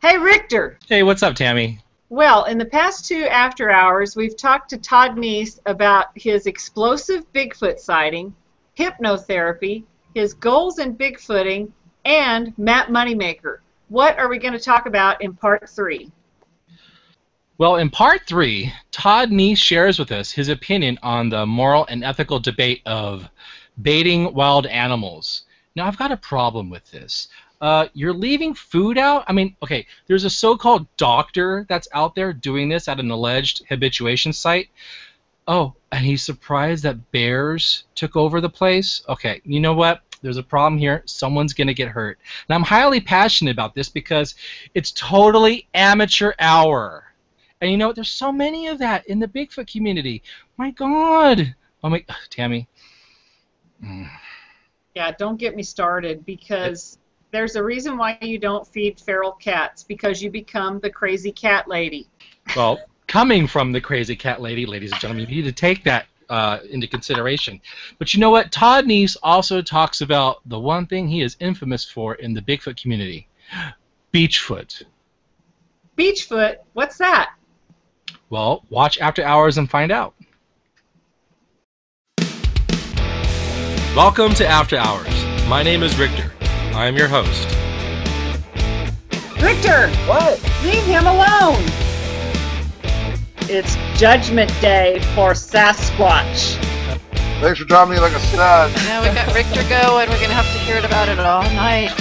Hey, Rictor. Hey, what's up, Tammy? Well, in the past 2 after hours, we've talked to Todd Neiss about his explosive Bigfoot sighting, hypnotherapy, his goals in Bigfooting, and Matt Moneymaker. What are we going to talk about in part 3? Well, in part 3, Todd Neiss shares with us his opinion on the moral and ethical debate of baiting wild animals. Now, I've got a problem with this. You're leaving food out? I mean, okay, there's a so-called doctor that's out there doing this at an alleged habituation site. Oh, and he's surprised that bears took over the place? Okay, you know what? There's a problem here. Someone's going to get hurt. And I'm highly passionate about this because it's totally amateur hour. And you know what? There's so many of that in the Bigfoot community. My God. Oh, my... Tammy. Yeah, don't get me started, because there's a reason why you don't feed feral cats, because you become the crazy cat lady. Well, coming from the crazy cat lady, ladies and gentlemen, you need to take that into consideration. But you know what? Todd Neiss also talks about the one thing he is infamous for in the Bigfoot community. Beachfoot. Beachfoot? What's that? Well, watch After Hours and find out. Welcome to After Hours. My name is Rictor. I am your host. Rictor! What? Leave him alone! It's Judgment Day for Sasquatch. Thanks for dropping me like a stud. Now we got Rictor going. We're going to have to hear about it all night.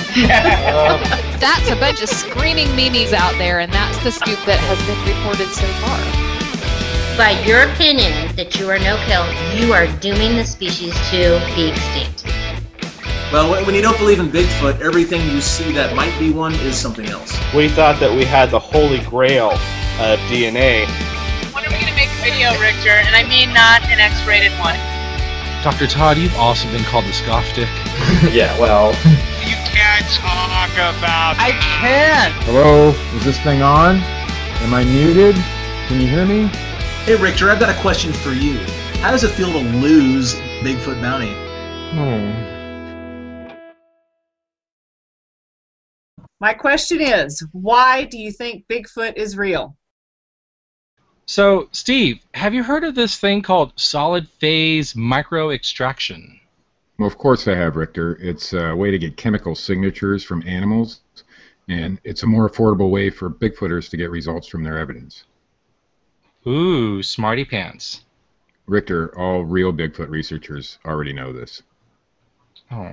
That's a bunch of screaming memes out there, and that's the scoop that has been reported so far. By your opinion that you are no-kill, you are dooming the species to be extinct. Well, when you don't believe in Bigfoot, everything you see that might be one is something else. We thought that we had the holy grail of DNA. When are we going to make a video, Rictor? And I mean not an X-rated one. Dr. Todd, you've also been called the scoff dick. Yeah, well... You can't talk about I can't! Hello? Is this thing on? Am I muted? Can you hear me? Hey, Rictor, I've got a question for you. How does it feel to lose Bigfoot bounty? My question is, why do you think Bigfoot is real? So, Steve, have you heard of this thing called solid phase microextraction? Well, of course I have, Rictor. It's a way to get chemical signatures from animals, and it's a more affordable way for Bigfooters to get results from their evidence. Ooh, smarty pants. Rictor, all real Bigfoot researchers already know this. Oh.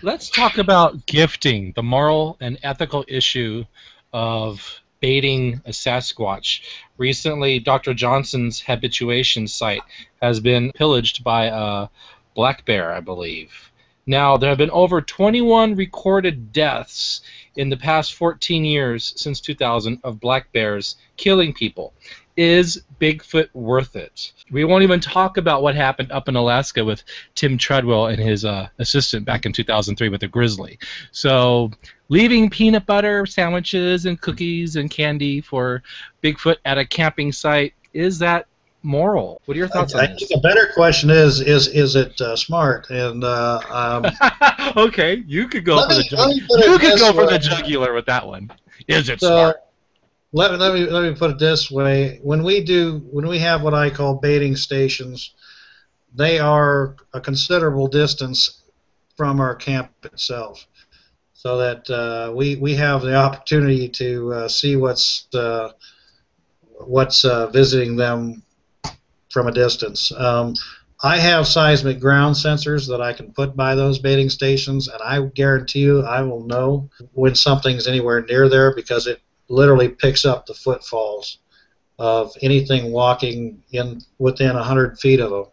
Let's talk about gifting, the moral and ethical issue of baiting a Sasquatch. Recently, Dr. Johnson's habituation site has been pillaged by a black bear, I believe. Now, there have been over 21 recorded deaths in the past 14 years since 2000 of black bears killing people. Is Bigfoot worth it? We won't even talk about what happened up in Alaska with Tim Treadwell and his assistant back in 2003 with a grizzly. So, leaving peanut butter sandwiches and cookies and candy for Bigfoot at a camping site, is that moral? What are your thoughts on I this? think the better question is it smart? And okay, you could go for the jugular with that one. Is it smart? Let me put it this way: when we have what I call baiting stations, they are a considerable distance from our camp itself, so that we have the opportunity to see what's visiting them from a distance. I have seismic ground sensors that I can put by those baiting stations, and I guarantee you I will know when something's anywhere near there, because it literally picks up the footfalls of anything walking in within 100 feet of them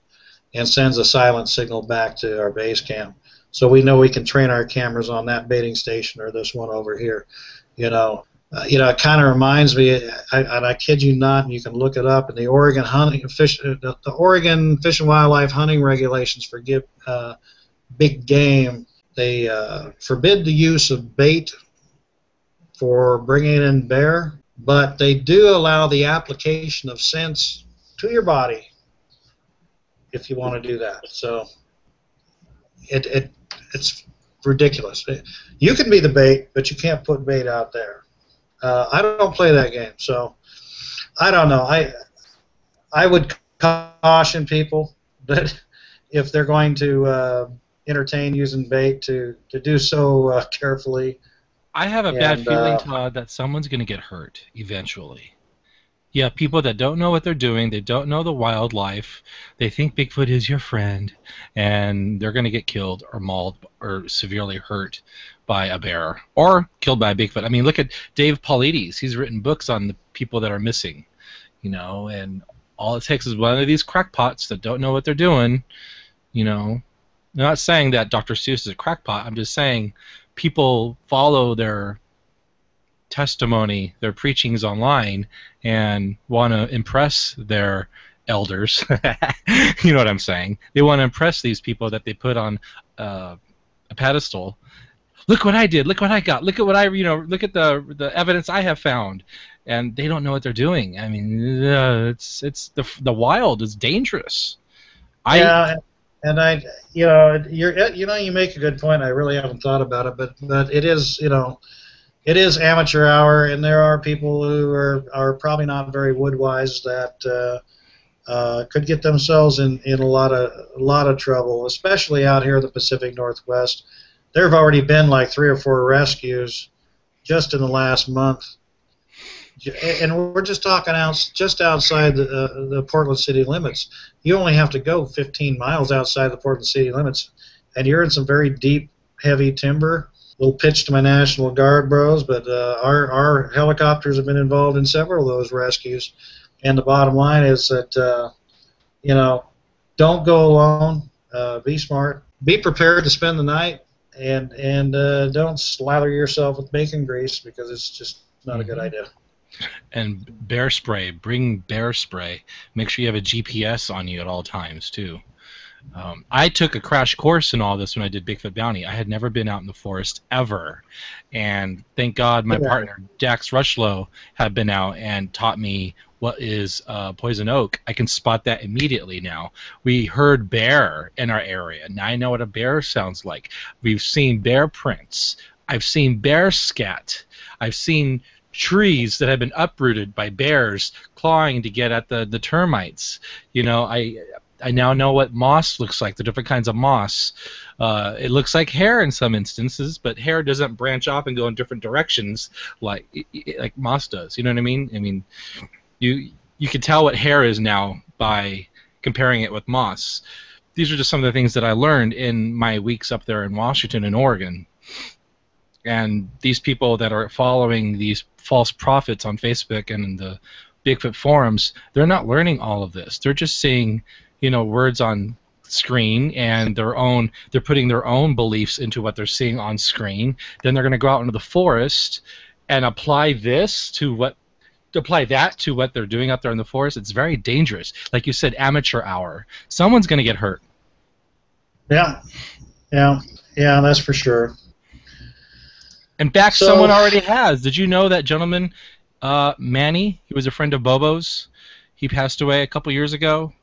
and sends a silent signal back to our base camp. So we know we can train our cameras on that baiting station or this one over here. It kind of reminds me, and I kid you not, and you can look it up, in the Oregon Fish and Wildlife hunting regulations for big game. They forbid the use of bait for bringing in bear, but they do allow the application of scents to your body if you want to do that. So it's ridiculous. You can be the bait, but you can't put bait out there. I don't play that game, so I don't know. I would caution people that if they're going to entertain using bait to do so carefully. I have a bad feeling, Todd, that someone's going to get hurt eventually. Yeah, people that don't know what they're doing, they don't know the wildlife, they think Bigfoot is your friend, and they're going to get killed or mauled or severely hurt by a bear or killed by a Bigfoot. I mean, look at Dave Paulides. He's written books on the people that are missing, you know, and all it takes is one of these crackpots that don't know what they're doing, you know. I'm not saying that Dr. Seuss is a crackpot. I'm just saying people follow their testimony, their preachings online, and want to impress their elders. You know what I'm saying? They want to impress these people that they put on a pedestal. Look what I did. Look what I got. Look at what look at the evidence I have found. And they don't know what they're doing. I mean, it's the wild is dangerous. And you make a good point. I really haven't thought about it, but it is, it is amateur hour, and there are people who are probably not very wood-wise that could get themselves in a lot of trouble, especially out here in the Pacific Northwest. There have already been like 3 or 4 rescues just in the last month, and we're just talking just outside the Portland city limits. You only have to go 15 miles outside the Portland city limits, and you're in some very deep, heavy timber. Little pitch to my National Guard bros, but our helicopters have been involved in several of those rescues. And the bottom line is that, don't go alone. Be smart. Be prepared to spend the night, and don't slather yourself with bacon grease, because it's just not a good idea. And bear spray. Bring bear spray. Make sure you have a GPS on you at all times, too. I took a crash course in all this when I did Bigfoot Bounty. I had never been out in the forest ever, and thank God my partner Dax Rushlow had been out and taught me what is poison oak. I can spot that immediately now. We heard bear in our area. Now I know what a bear sounds like. We've seen bear prints. I've seen bear scat. I've seen trees that have been uprooted by bears clawing to get at the termites. I now know what moss looks like, the different kinds of moss. It looks like hair in some instances, but hair doesn't branch off and go in different directions like moss does. You know what I mean? I mean, you can tell what hair is now by comparing it with moss. These are just some of the things that I learned in my weeks up there in Washington and Oregon. And these people that are following these false prophets on Facebook and in the Bigfoot forums, they're not learning all of this. They're just seeing, words on screen, and they're putting their own beliefs into what they're seeing on screen. Then they're going to go out into the forest and apply that to what they're doing out there in the forest. It's very dangerous. Like you said, amateur hour. Someone's going to get hurt. Yeah, that's for sure. In fact, someone already has. Did you know that gentleman, Manny? He was a friend of Bobo's. He passed away a couple years ago.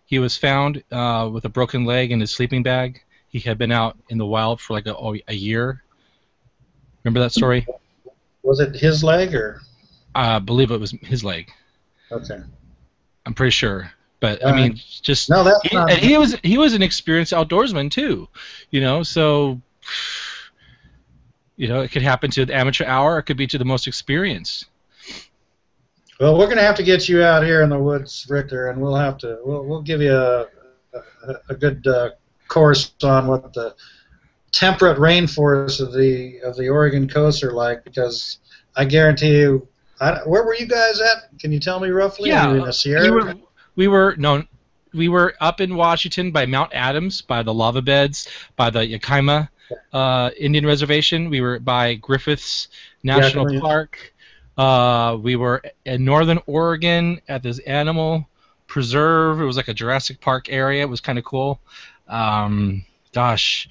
He was found with a broken leg in his sleeping bag. He had been out in the wild for like a year. Remember that story? Was it his leg or? I believe it was his leg. Okay. I'm pretty sure. But I mean, just no, that's not. And he was an experienced outdoorsman too, so it could happen to the amateur hour. It could be to the most experienced. Well, we're going to have to get you out here in the woods, Rictor, and we'll give you a good course on what the temperate rainforests of the Oregon coast are like, because I guarantee you, where were you guys at? Can you tell me roughly? Yeah, in the Sierra? we were up in Washington by Mount Adams, by the lava beds, by the Yakima Indian Reservation. We were by Griffiths National Park. We were in northern Oregon at this animal preserve. It was like a Jurassic Park area. It was kind of cool. Gosh.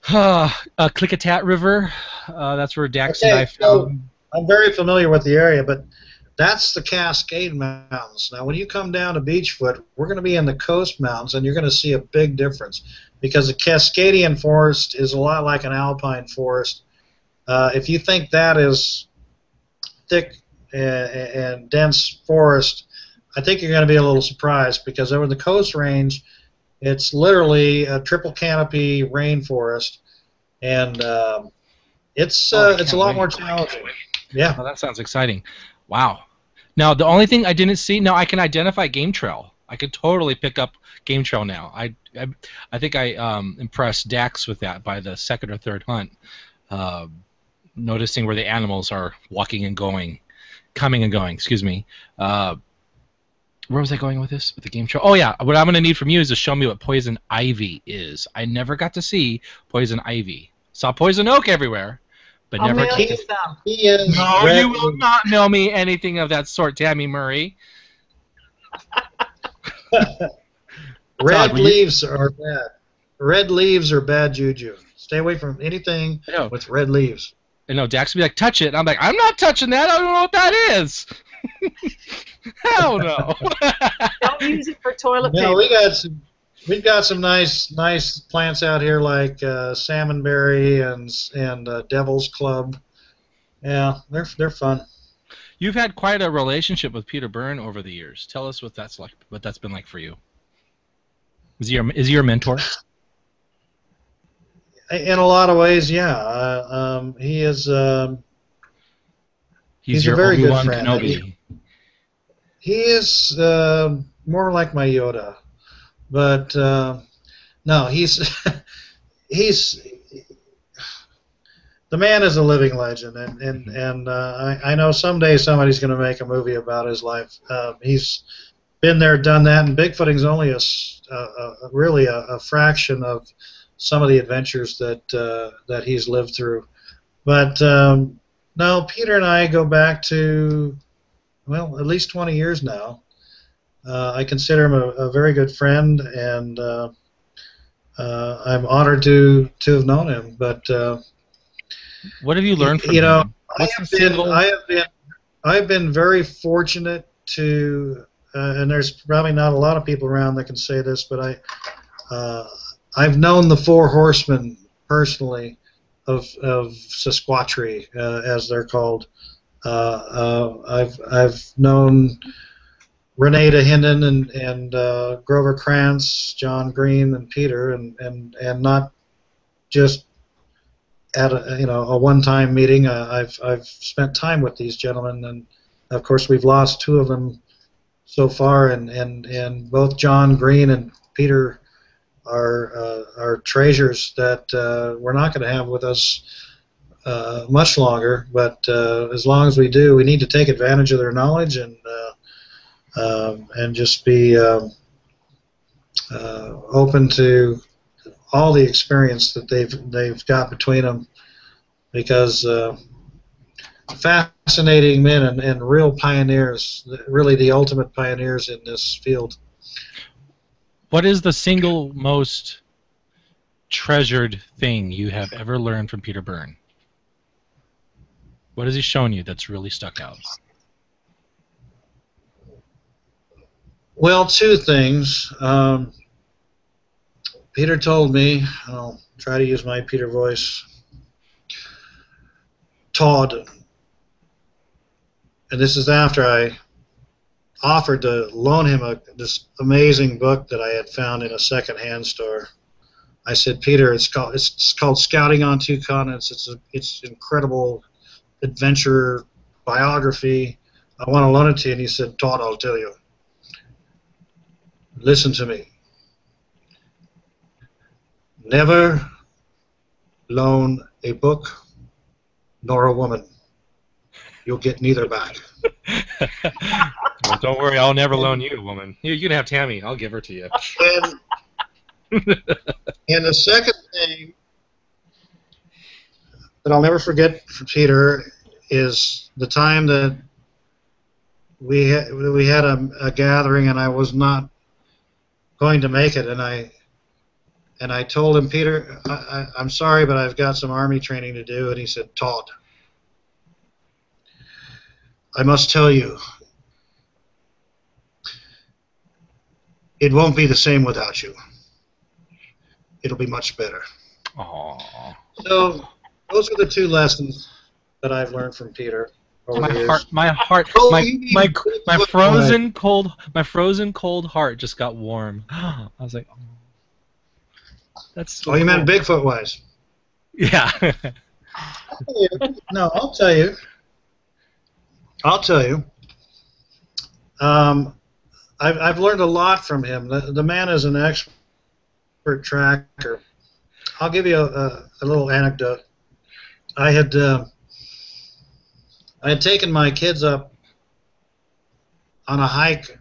Klickitat River. That's where Dax and I found. I'm very familiar with the area, but that's the Cascade Mountains. Now, when you come down to Beachfoot, we're going to be in the Coast Mountains, and you're going to see a big difference because the Cascadian forest is a lot like an alpine forest. If you think that is thick and dense forest, I think you're going to be a little surprised because over the Coast Range, it's literally a triple canopy rainforest, and it's a lot more challenging. Yeah. Oh, that sounds exciting. Wow. Now, the only thing I didn't see, now I can identify game trail. I could totally pick up game trail now. I think I impressed Dax with that by the second or third hunt, noticing where the animals are walking and going, coming and going, excuse me. Where was I going with this? With the game trail? Oh, yeah. What I'm going to need from you is to show me what poison ivy is. I never got to see poison ivy. Saw poison oak everywhere, but I'll never mail got you to... some. No, you will not mail me anything of that sort, Tammy Murray. Red leaves are bad. Red leaves are bad juju. Stay away from anything with red leaves. I know, Dax would be like, touch it. And I'm like, I'm not touching that. I don't know what that is. Hell no. Don't use it for toilet paper. No, we've got some nice plants out here like salmonberry and Devil's Club. Yeah, they're fun. You've had quite a relationship with Peter Byrne over the years. Tell us what that's like. What that's been like for you. Is he your mentor? In a lot of ways, yeah. He is. He's your a very Obi-Wan good friend. Kenobi. He is more like my Yoda, but no, he's the man is a living legend, and I know someday somebody's going to make a movie about his life. He's been there, done that, and Bigfooting's only really a fraction of some of the adventures that he's lived through. But no, Peter and I go back to, well, at least 20 years now. I consider him a very good friend, and I'm honored to have known him. But what have you learned from him? I've been very fortunate to, and there's probably not a lot of people around that can say this, but I've known the Four Horsemen personally of Sasquatchery, as they're called. I've known Renata Hinden and Grover Krantz, John Green, and Peter, and not just at a one-time meeting. I've spent time with these gentlemen, and of course we've lost two of them so far, and both John Green and Peter are treasures that we're not going to have with us much longer, but as long as we do, we need to take advantage of their knowledge and just be open to all the experience that they've got between them, because fascinating men and real pioneers, really the ultimate pioneers in this field. What is the single most treasured thing you have ever learned from Peter Byrne? What has he shown you that's really stuck out? Well, two things. Peter told me, I'll try to use my Peter voice, Todd, and this is after I offered to loan him this amazing book that I had found in a second-hand store. I said, Peter, it's called Scouting on Two Continents. It's incredible adventure biography. I want to loan it to you. And he said, Todd, I'll tell you. Listen to me. Never loan a book nor a woman. You'll get neither back. Well, don't worry, I'll never loan you a woman. You can have Tammy. I'll give her to you. And the second thing that I'll never forget from Peter is the time that we had a gathering and I was not going to make it, and I And I told him, Peter, I'm sorry, but I've got some Army training to do. And he said, Todd, I must tell you, it won't be the same without you. It'll be much better. Aww. So those are the two lessons that I've learned from Peter. My frozen cold heart just got warm. I was like, oh, that's so you cool. meant Bigfoot wise? Yeah. No, I'll tell you. I've learned a lot from him. The man is an expert tracker. I'll give you a little anecdote. I had taken my kids up on a hike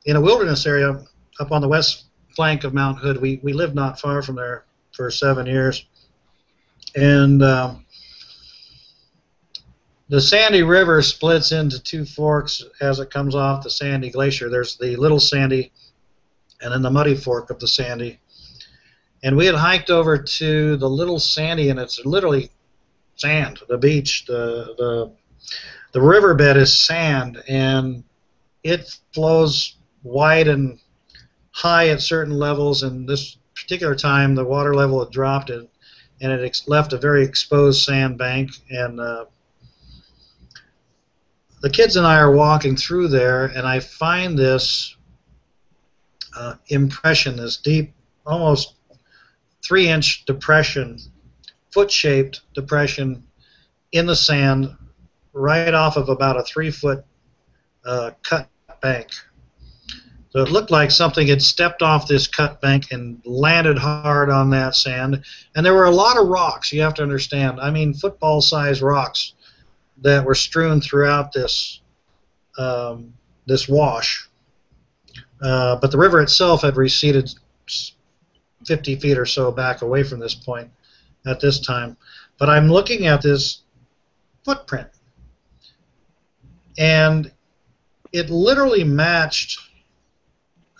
in a wilderness area up on the west flank of Mount Hood. We lived not far from there for 7 years. And the Sandy River splits into two forks as it comes off the Sandy Glacier. There's the Little Sandy and then the Muddy Fork of the Sandy. And we had hiked over to the Little Sandy, and it's literally sand, the beach. The riverbed is sand, and it flows wide and high at certain levels, and this particular time the water level had dropped, and it left a very exposed sand bank. And the kids and I are walking through there, and I find this impression, this deep, almost 3-inch depression, foot-shaped depression in the sand, right off of about a 3-foot cut bank. So it looked like something had stepped off this cut bank and landed hard on that sand. And there were a lot of rocks, you have to understand. I mean, football-sized rocks that were strewn throughout this this wash. But the river itself had receded 50 feet or so back away from this point at this time. But I'm looking at this footprint, and it literally matched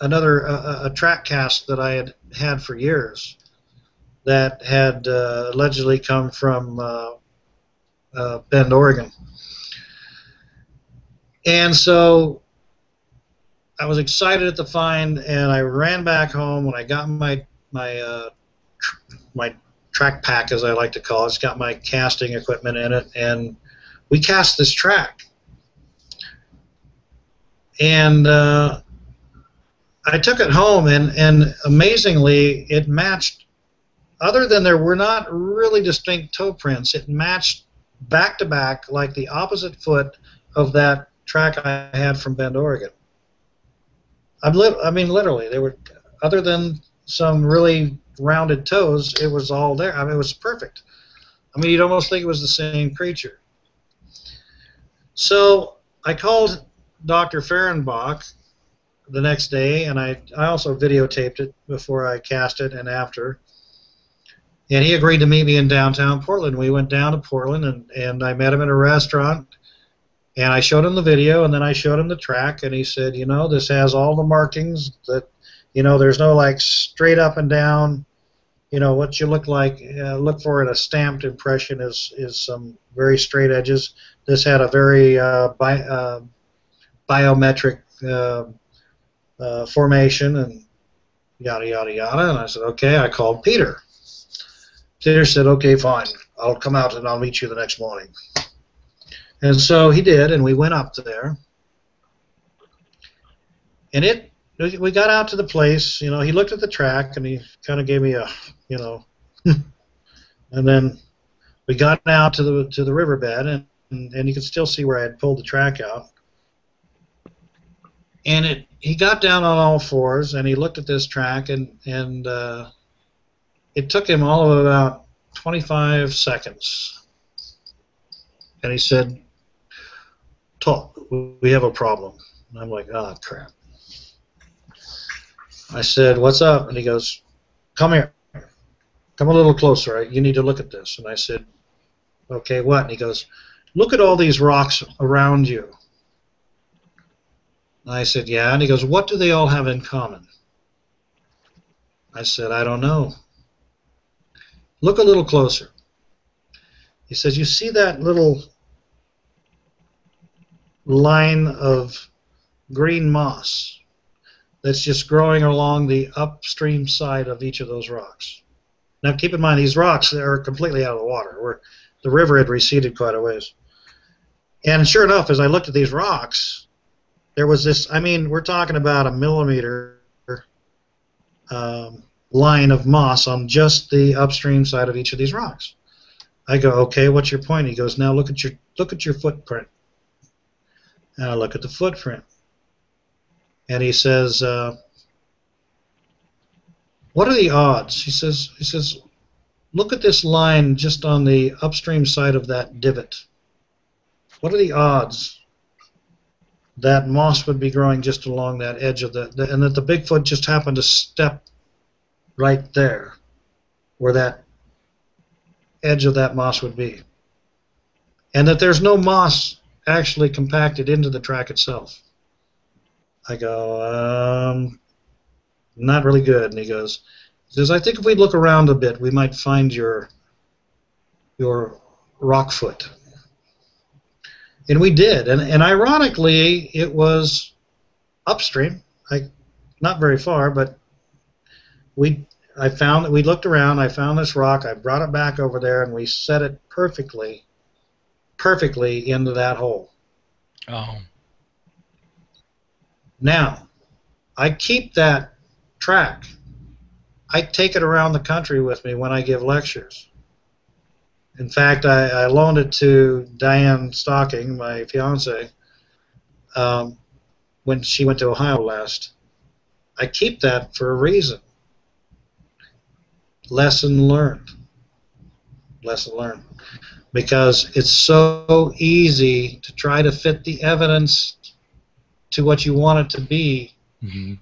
another a track cast that I had for years that had allegedly come from Bend, Oregon. And so I was excited at the find, and I ran back home when I got my track pack, as I like to call it. It's got my casting equipment in it, and we cast this track. And I took it home, and amazingly, it matched. Other than there were not really distinct toe prints, it matched back to back like the opposite foot of that track I had from Bend, Oregon. I mean, literally, they were, other than some really rounded toes, it was all there. I mean, it was perfect. I mean, you'd almost think it was the same creature. So I called Dr. Fehrenbach the next day, and I also videotaped it before I cast it and after. And he agreed to meet me in downtown Portland. We went down to Portland, and I met him in a restaurant, and I showed him the video, and then I showed him the track, and he said, you know, this has all the markings that, you know, there's no like straight up and down, you know, what you look for in a stamped impression is some very straight edges. This had a very biometric formation, and yada, yada, yada. And I said, okay. I called Peter. Peter said, okay, fine. I'll come out and I'll meet you the next morning. And so he did, and we went up there. And we got out to the place. You know, he looked at the track, and he kind of gave me a, you know, and then we got out to the riverbed, and you could still see where I had pulled the track out. And he got down on all fours, and he looked at this track, and it took him all of about 25 seconds. And he said, Todd, we have a problem. And I'm like, oh, crap. I said, what's up? And he goes, come here. Come a little closer. You need to look at this. And I said, okay, what? And he goes, look at all these rocks around you. And I said, yeah. And he goes, what do they all have in common? I said, I don't know. look a little closer. He says, you see that little line of green moss that's just growing along the upstream side of each of those rocks. Now keep in mind, these rocks are completely out of the water, where the river had receded quite a ways. And sure enough, as I looked at these rocks, there was this, I mean, we're talking about a millimeter line of moss on just the upstream side of each of these rocks. I go, okay, what's your point? He goes, now look at your footprint. And I look at the footprint. And he says, what are the odds? He says, look at this line just on the upstream side of that divot. What are the odds that moss would be growing just along that edge of and that the Bigfoot just happened to step right there where that edge of that moss would be, and that there's no moss actually compacted into the track itself? I go, not really good. And he says, I think if we look around a bit, we might find your rock foot. And we did, and ironically, it was upstream, not very far, but I found that we looked around, I found this rock, I brought it back over there, and we set it perfectly into that hole. Oh. Now, I keep that track. I take it around the country with me when I give lectures. In fact, I loaned it to Diane Stocking, my fiance, when she went to Ohio last. I keep that for a reason. Lesson learned. Lesson learned. Because it's so easy to try to fit the evidence to what you want it to be, than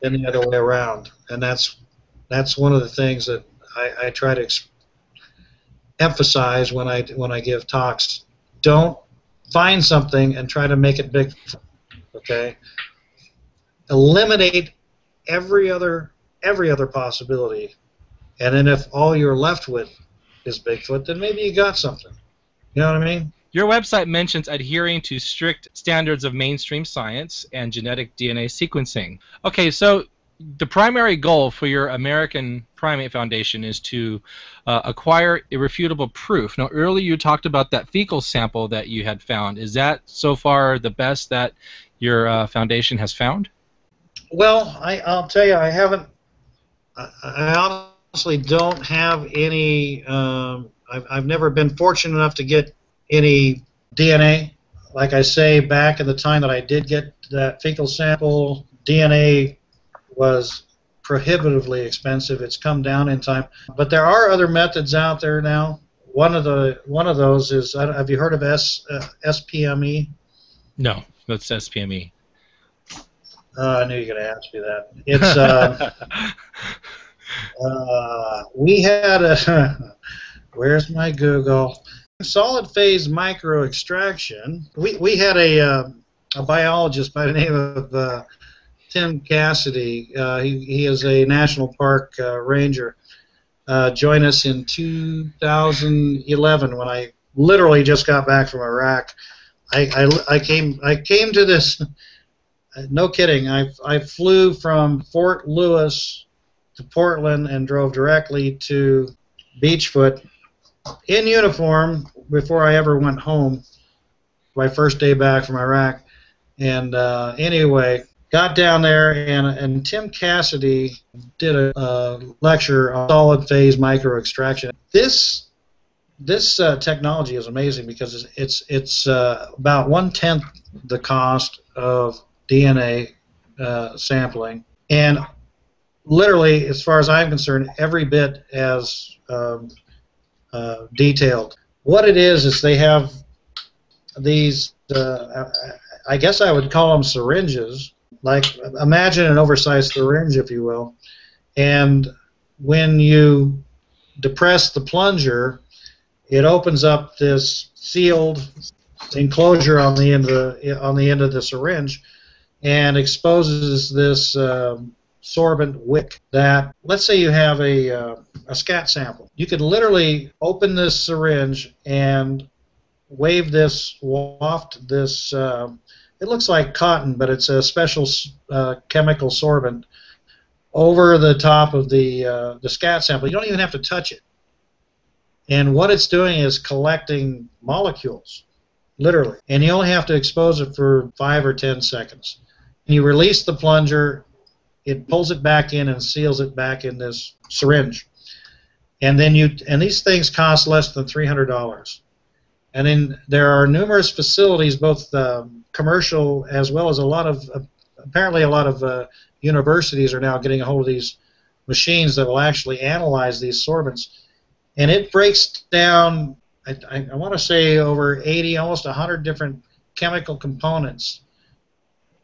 the other way around. And that's one of the things that I try to emphasize when I give talks. Don't find something and try to make it big. Okay? Eliminate every other possibility, and then if all you're left with is Bigfoot, then maybe you got something. You know what I mean? Your website mentions adhering to strict standards of mainstream science and genetic DNA sequencing. Okay, so the primary goal for your American Primate Foundation is to acquire irrefutable proof. Now, earlier you talked about that fecal sample that you had found. Is that so far the best that your foundation has found? Well, I'll tell you, I haven't. I honestly don't have any. I've never been fortunate enough to get any DNA. Like I say, back in the time that I did get that fecal sample, DNA was prohibitively expensive. It's come down in time, but there are other methods out there now. One of those is, have you heard of SPME? No, that's SPME. I knew you were going to ask me that. It's we had a where's my Google? Solid phase micro extraction. We had a biologist by the name of Tim Cassidy. He is a national park ranger. Joined us in 2011 when I literally just got back from Iraq. I came to this. No kidding. I flew from Fort Lewis to Portland and drove directly to Beachfoot in uniform before I ever went home. My first day back from Iraq. And anyway, got down there, and Tim Cassidy did a lecture on solid phase micro extraction. This technology is amazing because it's about 1/10 the cost of DNA sampling, and literally, as far as I'm concerned, every bit as detailed. What it is they have these, I guess I would call them syringes. Like, imagine an oversized syringe, if you will, and when you depress the plunger, it opens up this sealed enclosure on the end of the syringe, and exposes this sorbent wick that, let's say you have a scat sample. You could literally open this syringe and waft this, it looks like cotton, but it's a special chemical sorbent over the top of the scat sample. You don't even have to touch it. And what it's doing is collecting molecules, literally. And you only have to expose it for 5 or 10 seconds. And you release the plunger, it pulls it back in and seals it back in this syringe. And then these things cost less than $300. And then there are numerous facilities, both commercial as well as apparently a lot of universities are now getting a hold of these machines that will actually analyze these sorbents. And it breaks down, I want to say, over 80, almost 100 different chemical components,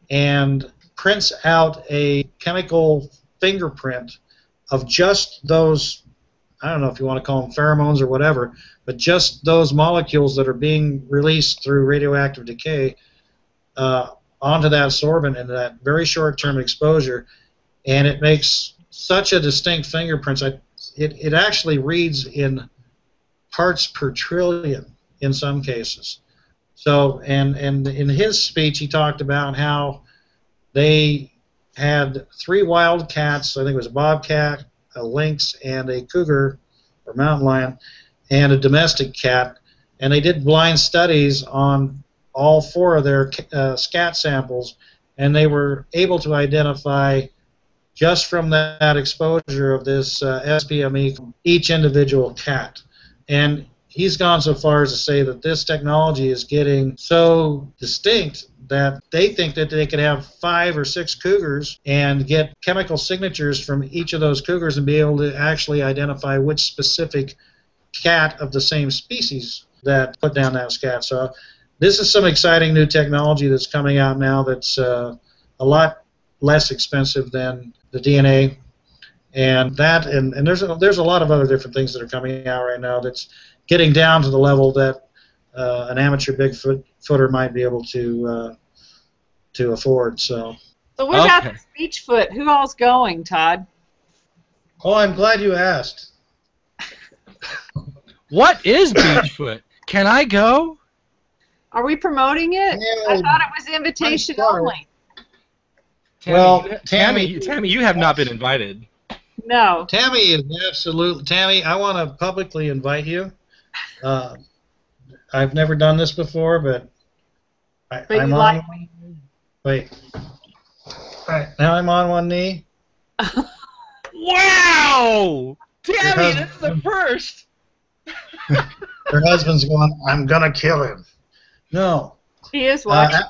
and prints out a chemical fingerprint of just those, I don't know if you want to call them pheromones or whatever, but just those molecules that are being released through radioactive decay onto that sorbent in that very short-term exposure, and it makes such a distinct fingerprint. It actually reads in parts per trillion in some cases. So, and in his speech, he talked about how they had 3 wild cats. I think it was a bobcat, a lynx, and a cougar or mountain lion, and a domestic cat. And they did blind studies on all 4 of their scat samples, and they were able to identify, just from that exposure of this SPME, each individual cat. And he's gone so far as to say that this technology is getting so distinct that they think that they could have 5 or 6 cougars and get chemical signatures from each of those cougars and be able to actually identify which specific cat of the same species that put down that scat. So this is some exciting new technology that's coming out now that's a lot less expensive than the DNA, and there's a lot of other different things that are coming out right now that's getting down to the level that an amateur Bigfooter might be able to afford. So what about this Beachfoot? Who all's going, Todd? Oh, I'm glad you asked. What is Beachfoot? Can I go? Are we promoting it? Yeah, I thought it was invitation only. Tammy, well, Tammy, you have not been invited. No. Tammy is absolutely. Tammy, I want to publicly invite you. I've never done this before, but I'm on. Like me. Wait. All right, now I'm on one knee. Wow! Tammy, this is the first. Her husband's going, I'm gonna kill him. No. He is watching.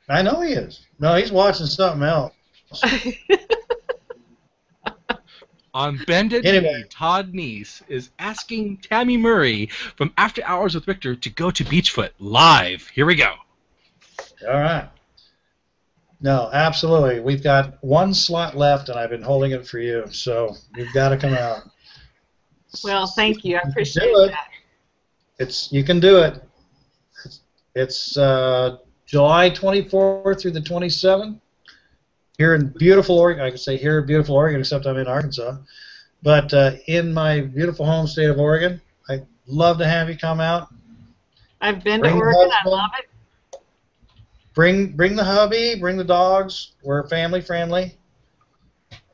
I know he is. No, he's watching something else. On Bended Knee, Todd Neiss is asking Tammy Murray from After Hours with Rictor to go to Beachfoot live. Here we go. All right. No, absolutely. We've got 1 slot left, and I've been holding it for you, so you've got to come out. Well, thank you. I appreciate that. You can do it. It's July 24th through the 27th. Here in beautiful Oregon. I can say here in beautiful Oregon, except I'm in Arkansas. But in my beautiful home state of Oregon, I'd love to have you come out. I've been to Oregon. I love it. Bring the hubby, bring the dogs. We're family friendly.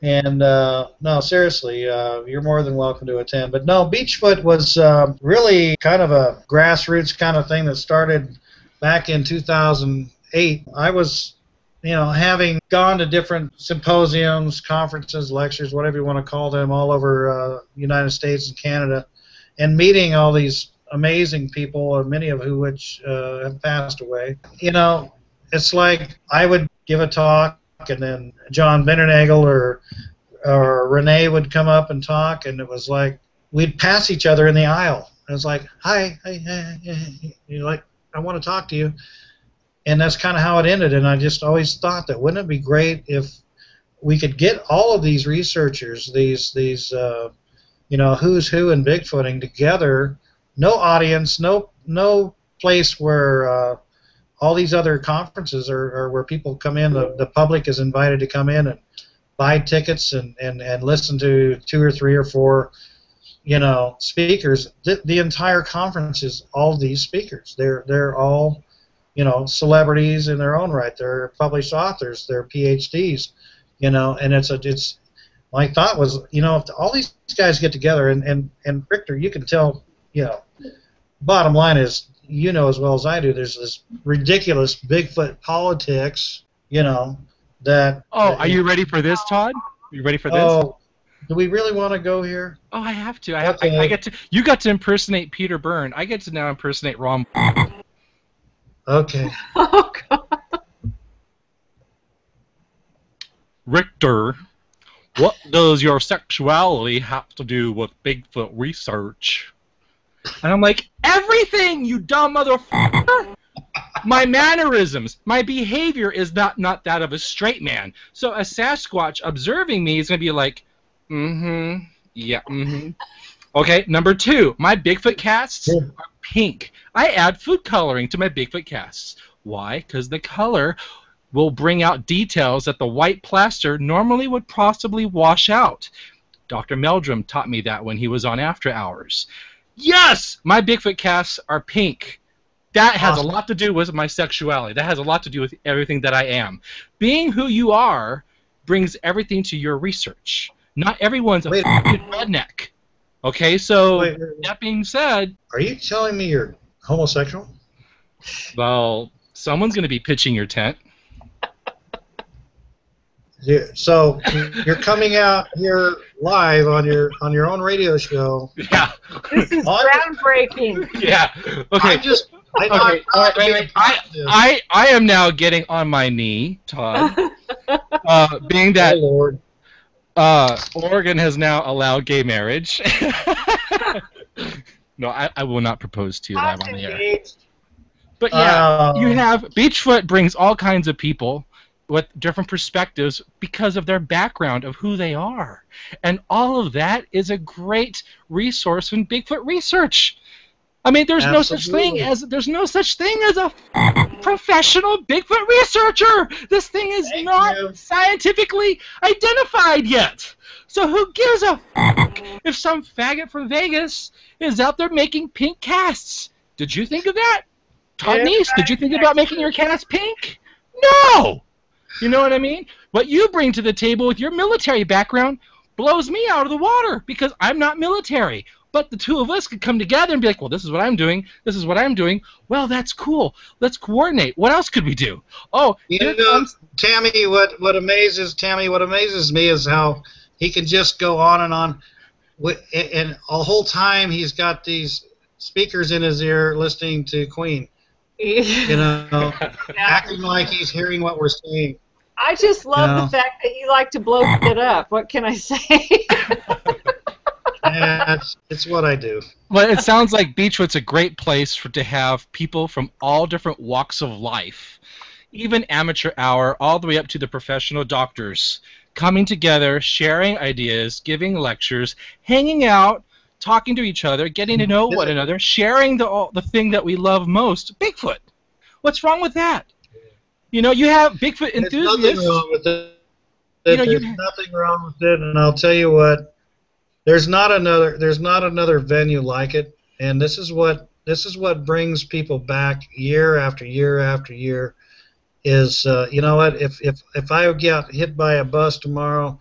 And no, seriously, you're more than welcome to attend. But no, Beachfoot was really kind of a grassroots kind of thing that started back in 2008. I was, having gone to different symposiums, conferences, lectures, whatever you want to call them, all over the United States and Canada, and meeting all these amazing people, many of which have passed away. It's like I would give a talk, and then John Bindernagel or Renee would come up and talk, and it was like we'd pass each other in the aisle. It was like, hi, like, I want to talk to you. And that's kind of how it ended, and I just always thought that wouldn't it be great if we could get all of these researchers, these who's who in Bigfooting together, no audience, no place where all these other conferences are where people come in, the public is invited to come in and buy tickets and listen to 2 or 3 or 4, speakers. The entire conference is all these speakers. They're all, celebrities in their own right. They're published authors. They're PhDs, and it's. My thought was, if all these guys get together, and Rictor, you can tell, bottom line is, as well as I do, there's this ridiculous Bigfoot politics, that. Oh, are you ready for this, Todd? Are you ready for this? Oh, do we really want to go here? Oh, I have to. I get to. You got to impersonate Peter Byrne. I get to now impersonate Ron. Okay. Oh, God. Rictor, what does your sexuality have to do with Bigfoot research? And I'm like, everything, you dumb motherfucker! My mannerisms, my behavior is not that of a straight man. So a Sasquatch observing me is going to be like, yeah, Okay, number 2, my Bigfoot casts are pink. I add food coloring to my Bigfoot casts. Why? Because the color will bring out details that the white plaster normally would possibly wash out. Dr. Meldrum taught me that when he was on After Hours. Yes! My Bigfoot casts are pink. That has a lot to do with my sexuality. That has a lot to do with everything that I am. Being who you are brings everything to your research. Not everyone's a redneck. Okay, so that being said... Are you telling me you're homosexual? Well, someone's going to be pitching your tent. Yeah, so you're coming out here live on your own radio show. Yeah. This is groundbreaking. Yeah. Okay. I am now getting on my knee, Todd. Being that Oregon has now allowed gay marriage. No, I will not propose to you live on the air. But yeah, you have Beachfoot brings all kinds of people with different perspectives because of their background of who they are. And all of that is a great resource in Bigfoot research. I mean, there's no such thing as a professional Bigfoot researcher. This thing is not scientifically identified yet. So who gives a if some faggot from Vegas is out there making pink casts? Did you think of that? Todd Neiss, did you think about making your cast pink? No! You know what I mean? What you bring to the table with your military background blows me out of the water because I'm not military. But the two of us could come together and be like, well, this is what I'm doing. This is what I'm doing. Well, that's cool. Let's coordinate. What else could we do? Oh, Tammy, what amazes me is how he can just go on and on. And the whole time he's got these speakers in his ear listening to Queen. Acting like he's hearing what we're saying. I just love the fact that you like to blow it up. What can I say? Yeah, it's what I do. Well, it sounds like Beachwood's a great place to have people from all different walks of life, even amateur hour, all the way up to the professional doctors, coming together, sharing ideas, giving lectures, hanging out, talking to each other, getting to know one another, sharing the thing that we love most, Bigfoot. What's wrong with that? You know, you have Bigfoot enthusiasts. There's nothing wrong with it. There's nothing wrong with it, and I'll tell you what. There's not another venue like it, and this is what brings people back year after year after year. Is you know what? If I get hit by a bus tomorrow,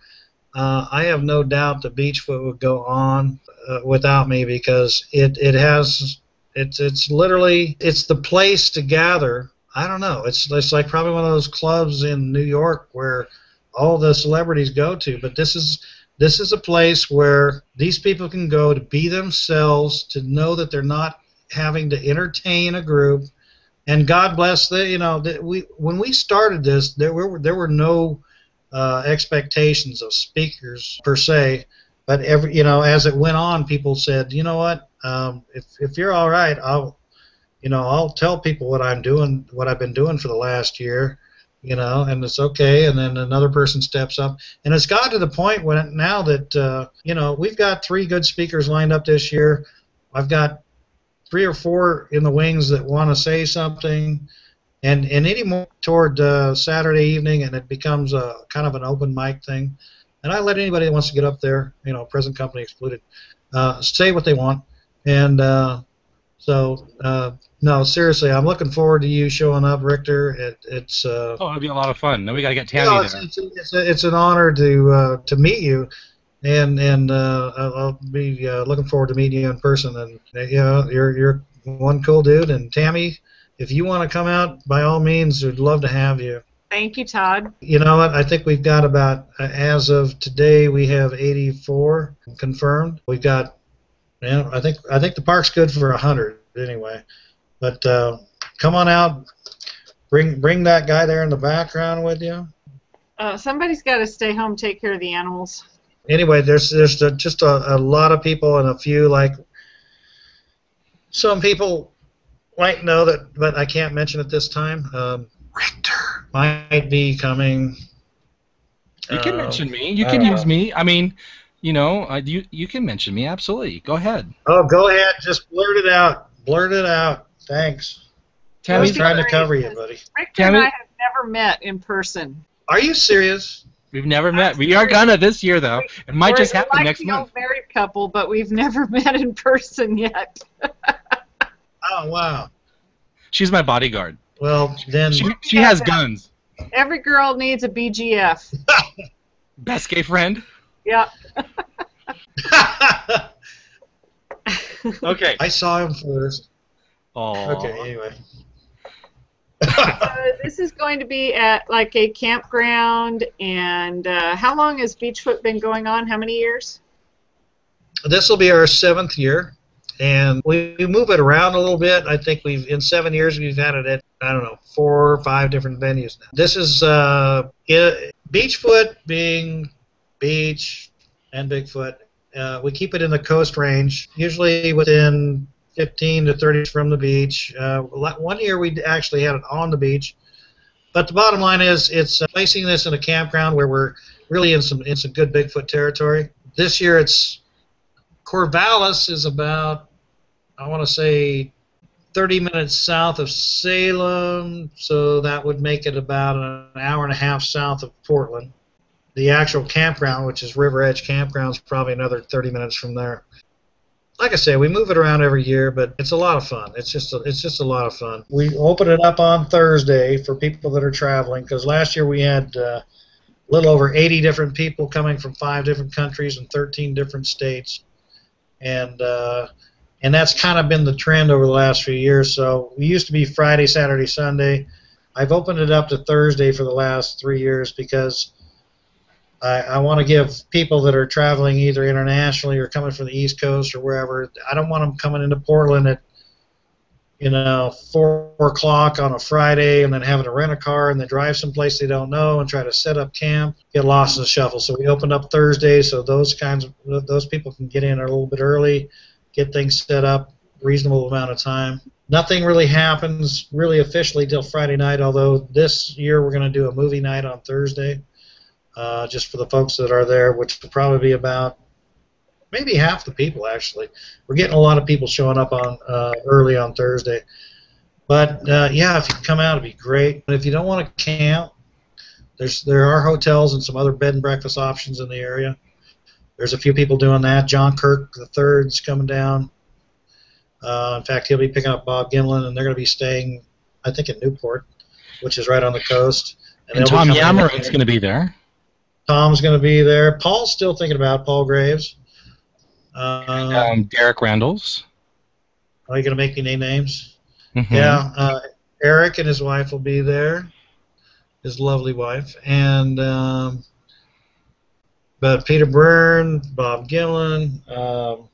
I have no doubt the Beachfoot would go on without me because it's literally the place to gather. I don't know. It's like probably one of those clubs in New York where all the celebrities go to, but this is a place where these people can go to be themselves, to know that they're not having to entertain a group. And God bless when we started this, there were no expectations of speakers per se, but as it went on, people said, you know what, if you're all right, I'll tell people what I'm doing, what I've been doing for the last year. And it's okay, and then another person steps up, and it's got to the point when now that we've got 3 good speakers lined up this year. I've got 3 or 4 in the wings that want to say something, And any more toward Saturday evening, and it becomes a kind of an open mic thing. And I let anybody that wants to get up there, present company excluded, say what they want. And no, seriously, I'm looking forward to you showing up, Rictor. It's it'll be a lot of fun. Then we gotta get Tammy there. It's an honor to meet you, and I'll be looking forward to meeting you in person. And you're one cool dude. And Tammy, if you want to come out, by all means, we'd love to have you. Thank you, Todd. You know what? I think we've got about, as of today, we have 84 confirmed. We've got, I think the park's good for 100 anyway. But come on out. Bring that guy there in the background with you. Somebody's got to stay home, take care of the animals. Anyway, there's just a lot of people, and a few, like, some people might know that, but I can't mention at this time. Rictor might be coming. You can mention me. You can use me. I mean, you can mention me. Absolutely. Go ahead. Oh, go ahead. Just blurt it out. Blurt it out. Thanks. Tammy's trying to cover you, buddy. Rictor and I have never met in person. Are you serious? We've never met. We are gonna this year, though. It might just happen next month. We're a married couple, but we've never met in person yet. Oh, wow. She's my bodyguard. Well, then she has guns. Every girl needs a BGF. Best gay friend. Yeah. Okay. I saw him first. Oh. Okay. Anyway. This is going to be at like a campground, and how long has Beachfoot been going on? How many years? This will be our 7th year, and we move it around a little bit. I think in 7 years we've had it at, I don't know, 4 or 5 different venues now. This is Beachfoot, being beach and Bigfoot. We keep it in the coast range, usually within 15 to 30 from the beach. 1 year we actually had it on the beach, but the bottom line is it's placing this in a campground where we're really in some good Bigfoot territory. This year it's Corvallis is about, I want to say, 30 minutes south of Salem, so that would make it about an hour and a half south of Portland. The actual campground, which is River Edge Campground, is probably another 30 minutes from there. Like I say, we move it around every year, but it's a lot of fun. It's just a lot of fun. We open it up on Thursday for people that are traveling, because last year we had a little over 80 different people coming from 5 different countries and 13 different states, and that's kind of been the trend over the last few years. So we used to be Friday, Saturday, Sunday. I've opened it up to Thursday for the last 3 years because I want to give people that are traveling either internationally or coming from the East Coast or wherever, I don't want them coming into Portland at 4 o'clock on a Friday and then having to rent a car and then drive someplace they don't know and try to set up camp, get lost in the shuffle. So we opened up Thursday so those people can get in a little bit early, get things set up, reasonable amount of time. Nothing really happens really officially till Friday night, although this year we're going to do a movie night on Thursday. Just for the folks that are there, which will probably be about maybe half the people, actually. We're getting a lot of people showing up on early on Thursday. But, yeah, if you can come out, it'd be great. But if you don't want to camp, there are hotels and some other bed and breakfast options in the area. There's a few people doing that. John Kirk III's coming down. In fact, he'll be picking up Bob Gimlin, and they're going to be staying, I think, in Newport, which is right on the coast. And Tom Yamarin's going to be there. Tom's going to be there. Paul's still thinking about Paul Graves. Derek Randalls. Are you going to make me name names? Mm-hmm. Yeah. Eric and his wife will be there. His lovely wife. And but Peter Byrne, Bob Gimlin,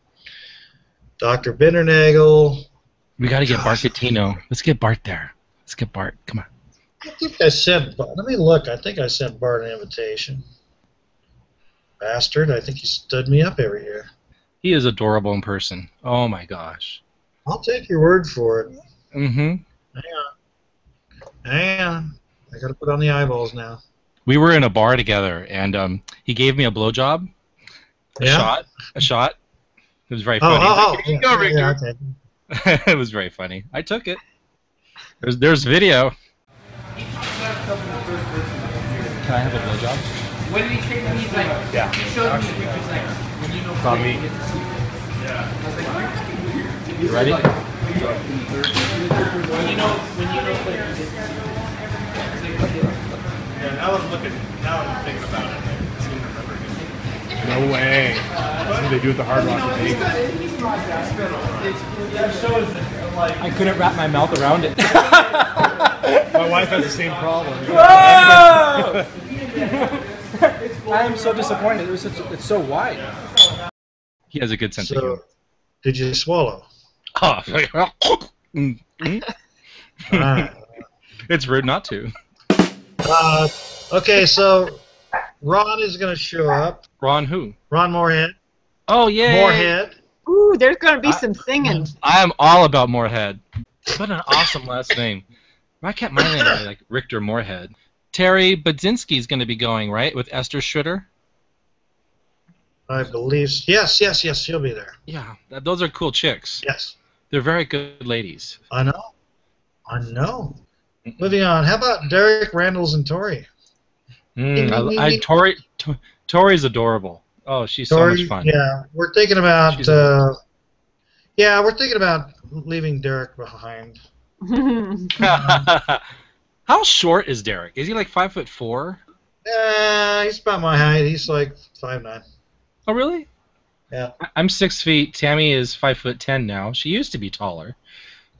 Dr. Bindernagel. We got to get Bart Gattino. Let's get Bart there. Let's get Bart. Come on. I think I sent Bart. Let me look. I think I sent Bart an invitation. Bastard. I think he stood me up every year. He is adorable in person. Oh, my gosh. I'll take your word for it. Mm-hmm. Hang on. I got to put on the eyeballs now. We were in a bar together, and he gave me a blowjob. A shot. It was very funny. Here you go, Rictor. Yeah, okay. It was very funny. I took it. There's video. Can I have a blowjob? What did he say to me? He's like, Yeah. he showed me, he was like, when you know, It's on me. You ready? when you know, Yeah, now I'm thinking about it. I seem to remember it. No way. That's what they do with the Hard Rock in Vegas. I couldn't wrap my mouth around it. My wife has the same problem. Whoa! I am so disappointed. It's so wide. He has a good sense of humor. Did you swallow? Oh, it's rude not to. Okay, so Ron is going to show up. Ron who? Ron Moorhead. Oh, yeah. Moorhead. Ooh, there's going to be some singing. I am all about Moorhead. What an awesome last name. Why can't my name be like Rictor Moorhead? Terry Budzinski's going to be going, right, with Esther Schroeder? I believe. Yes, she'll be there. Yeah, those are cool chicks. Yes. They're very good ladies. I know. Moving on. How about Derek, Randalls, and Tori? Tori's adorable. Oh, she's so much fun. Yeah, we're thinking about. We're thinking about leaving Derek behind. How short is Derek? Is he like 5'4"? He's about my height. He's like 5'9". Oh, really? Yeah. I'm 6 feet. Tammy is 5'10" now. She used to be taller.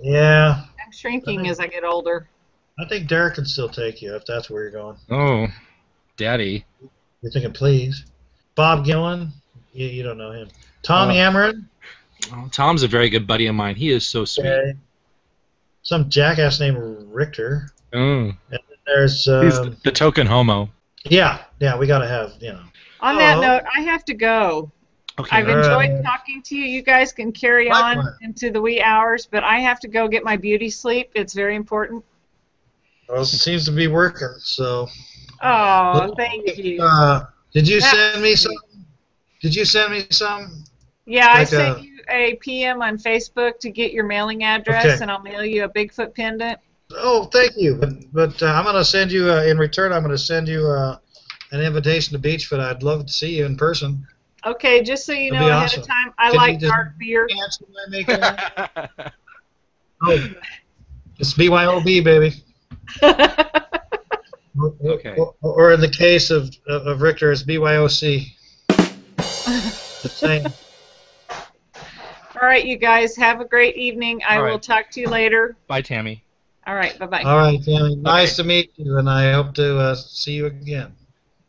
Yeah. I'm shrinking as I get older. I think Derek can still take you if that's where you're going. Oh, Daddy. You're thinking, please. Bob Gillen, you don't know him. Tom Amron. Oh, Tom's a very good buddy of mine. He is so sweet. Okay. Some jackass named Rictor. Oh. And then there's he's the token homo. Yeah, we gotta have, On that note, I have to go. Okay. I've enjoyed talking to you. You guys can carry on into the wee hours, but I have to go get my beauty sleep. It's very important. Well, it seems to be working, so. Oh, thank you. Did you send me some? Yeah, I sent you a PM on Facebook to get your mailing address, and I'll mail you a Bigfoot pendant. Oh, thank you. But I'm going to send you, in return, I'm going to send you an invitation to Beachfoot. I'd love to see you in person. Okay, just so you know ahead of time, I like dark beer. Oh, it's BYOB, baby. Okay. Or in the case of Rictor, it's BYOC. The same. All right, you guys, have a great evening. I will talk to you later. Bye, Tammy. All right, bye-bye. All right, Tammy. Nice to meet you, and I hope to see you again.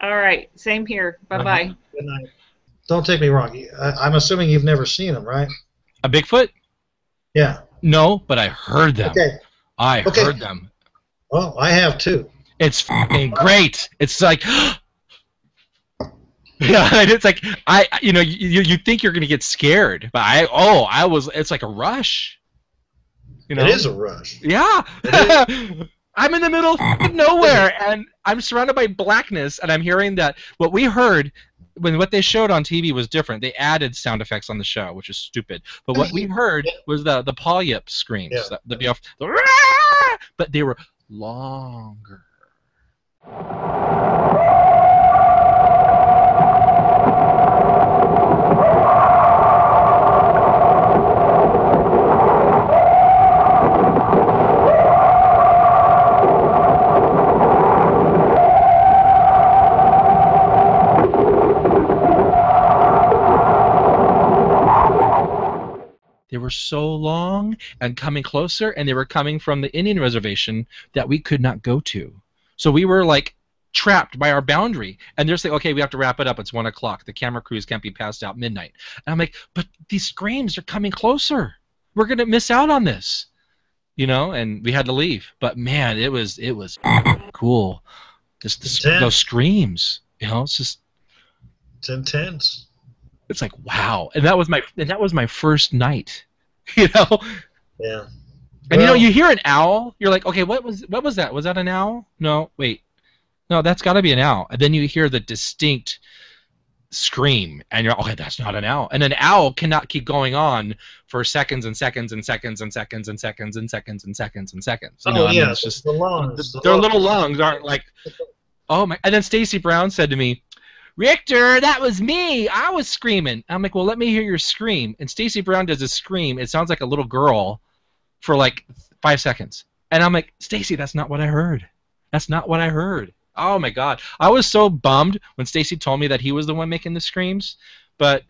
All right, same here. Bye-bye. Good night. Don't take me wrong. I'm assuming you've never seen them, right? A Bigfoot? Yeah. No, but I heard them. Okay. I heard them. Oh, I have too. It's fucking great. It's like, yeah, it's like you think you're gonna get scared, but it's like a rush. It is a rush. Yeah. I'm in the middle of nowhere, and I'm surrounded by blackness, and I'm hearing that what we heard. What they showed on TV was different. They added sound effects on the show, which is stupid. But what we heard was the polyp screams. Yeah. But they were longer. They were so long and coming closer, and they were coming from the Indian reservation that we could not go to. So we were like trapped by our boundary. And they're saying, okay, we have to wrap it up. It's 1 o'clock. The camera crews can't be passed out midnight. And I'm like, but these screams are coming closer. We're going to miss out on this. And we had to leave. But man, it was cool. Just those screams. It's just. It's intense. It's like, wow. And that was my first night. Yeah. And you hear an owl, you're like, okay, what was that? Was that an owl? No, wait. No, that's got to be an owl. And then you hear the distinct scream, and you're okay, that's not an owl. And an owl cannot keep going on for seconds and seconds and seconds and seconds and seconds and seconds and seconds and seconds. It's just the lungs. Their little lungs aren't like Oh my! And then Stacy Brown said to me, "Rictor, that was me. I was screaming." I'm like, "Well, let me hear your scream." And Stacy Brown does a scream. It sounds like a little girl for like 5 seconds. And I'm like, "Stacy, that's not what I heard. That's not what I heard." Oh my God! I was so bummed when Stacy told me that he was the one making the screams, but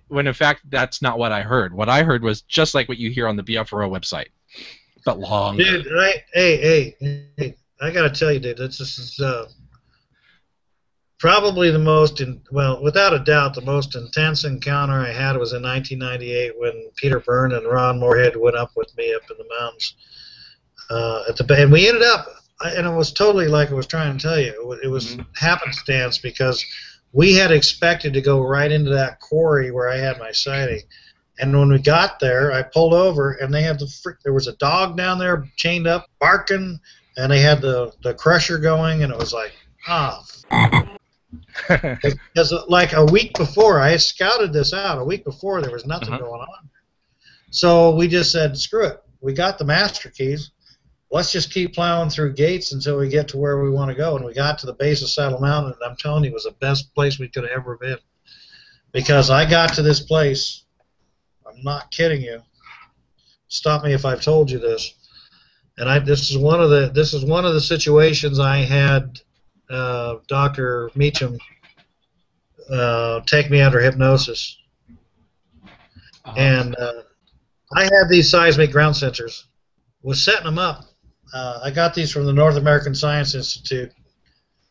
when in fact that's not what I heard. What I heard was just like what you hear on the BFRO website, but longer. Dude, hey, I gotta tell you, dude, this is probably the most, well, without a doubt, the most intense encounter I had was in 1998 when Peter Byrne and Ron Moorhead went up with me up in the mountains and we ended up, and it was totally like I was trying to tell you, it was happenstance because we had expected to go right into that quarry where I had my sighting. And when we got there, I pulled over, and they had there was a dog down there chained up, barking, and they had the crusher going, and it was like, because like a week before, I had scouted this out. A week before, there was nothing going on. So we just said, screw it. We got the master keys. Let's just keep plowing through gates until we get to where we want to go. And we got to the base of Saddle Mountain, and I'm telling you, it was the best place we could have ever been. Because I got to this place, I'm not kidding you. Stop me if I've told you this. And this is one of the situations I had Dr. Meacham take me under hypnosis. And I had these seismic ground sensors. Was setting them up. I got these from the North American Science Institute,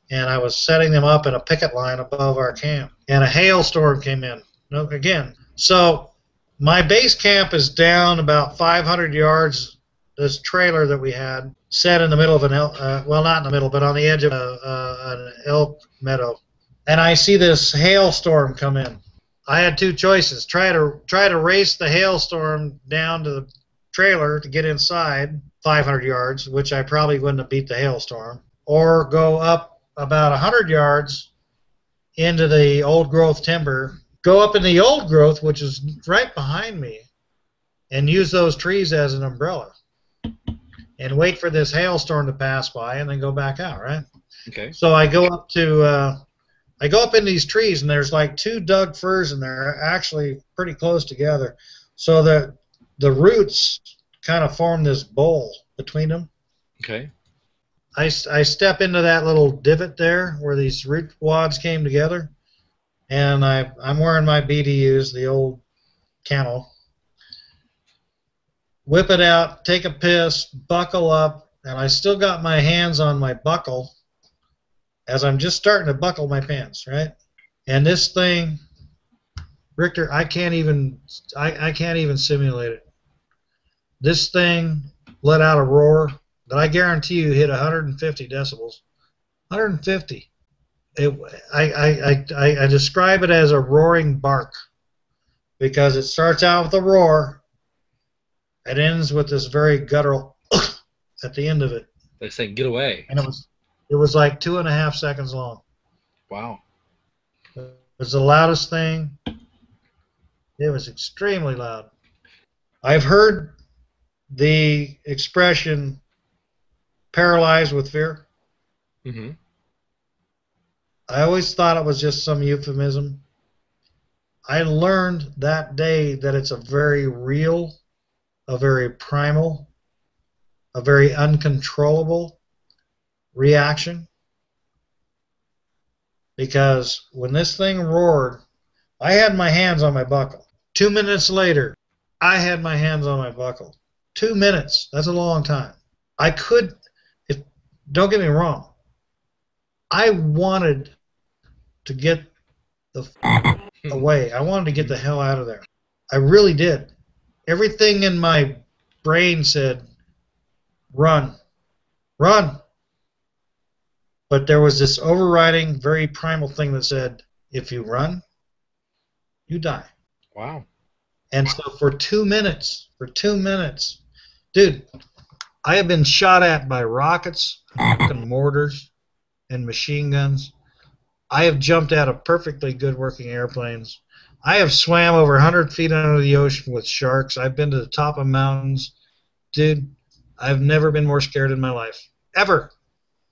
and I was setting them up in a picket line above our camp. And a hailstorm came in. Again, so my base camp is down about 500 yards. This trailer that we had set in the middle of an elk, well, not in the middle, but on the edge of an elk meadow. And I see this hailstorm come in. I had two choices: try to race the hailstorm down to the trailer to get inside 500 yards, which I probably wouldn't have beat the hailstorm, or go up about 100 yards into the old growth timber, go up in the old growth, which is right behind me, and use those trees as an umbrella, and wait for this hailstorm to pass by, and then go back out, right? Okay. So I go up in these trees, and there's like two Doug firs in there, actually pretty close together, so that the roots kind of form this bowl between them. Okay. I step into that little divot there where these root wads came together, and I'm wearing my BDUs, the old camel. Whip it out, take a piss, buckle up, and I still got my hands on my buckle as I'm just starting to buckle my pants, right? And this thing, Rictor, I can't even simulate it. This thing let out a roar that I guarantee you hit 150 decibels. 150. I describe it as a roaring bark because it starts out with a roar. It ends with this very guttural at the end of it. They say, "Get away." And it was like 2.5 seconds long. Wow. It was the loudest thing. It was extremely loud. I've heard the expression paralyzed with fear. Mm-hmm. I always thought it was just some euphemism. I learned that day that it's a very real, a very primal, a very uncontrollable reaction. Because when this thing roared, I had my hands on my buckle. 2 minutes later, I had my hands on my buckle. 2 minutes, that's a long time. Don't get me wrong, I wanted to get the away. I wanted to get the hell out of there. I really did. Everything in my brain said, run, run. But there was this overriding, very primal thing that said, if you run, you die. Wow. And so for 2 minutes, dude, I have been shot at by rockets, and mortars, and machine guns. I have jumped out of perfectly good working airplanes. I have swam over 100 feet under the ocean with sharks. I've been to the top of mountains. Dude, I've never been more scared in my life. Ever.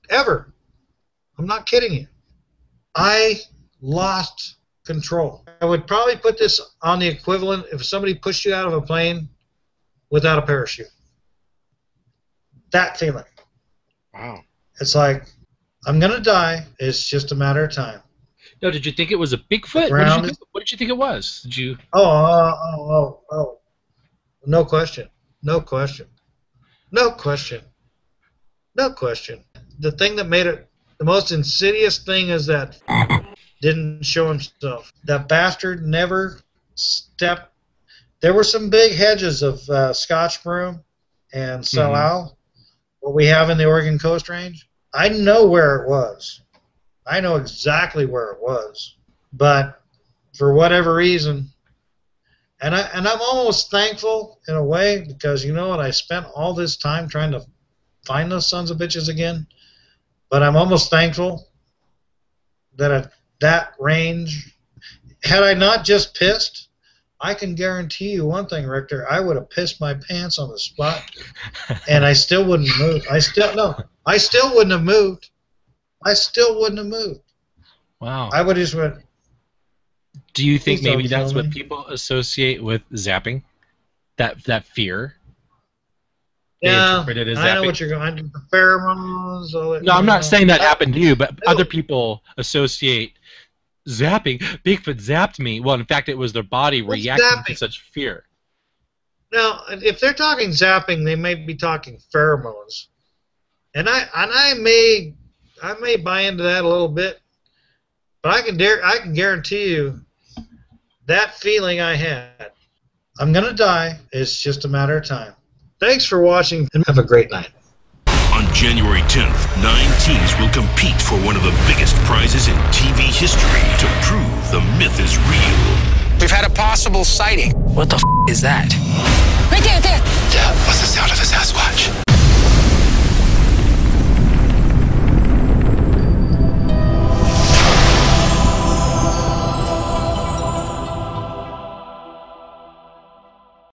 Ever. I'm not kidding you. I lost control. I would probably put this on the equivalent if somebody pushed you out of a plane without a parachute. That feeling. Wow. It's like, I'm going to die. It's just a matter of time. No, did you think it was a Bigfoot? What did you think it was? Did you? Oh. No question. No question. No question. No question. The thing that made it the most insidious thing is that didn't show himself. That bastard never stepped. There were some big hedges of Scotch broom and salal, what we have in the Oregon Coast Range. I know where it was. I know exactly where it was. But for whatever reason, and I'm almost thankful in a way because you know what? I spent all this time trying to find those sons of bitches again. But I'm almost thankful that at that range, had I not just pissed, I can guarantee you one thing, Rictor, I would have pissed my pants on the spot, and I still wouldn't move. I still wouldn't have moved. I still wouldn't have moved. Wow. I would have just went. Do you think maybe that's what people associate with zapping? That fear? Yeah, I know what you're going. The pheromones. No, I'm not saying that happened to you, but other people associate zapping. Bigfoot zapped me. Well, in fact, it was their body reacting to such fear. Now, if they're talking zapping, they may be talking pheromones, and I may buy into that a little bit, but I can guarantee you that feeling I had. I'm gonna die. It's just a matter of time. Thanks for watching, and have a great night. On January 10th, 9 teams will compete for one of the biggest prizes in TV history to prove the myth is real. We've had a possible sighting. What the is that? Right there.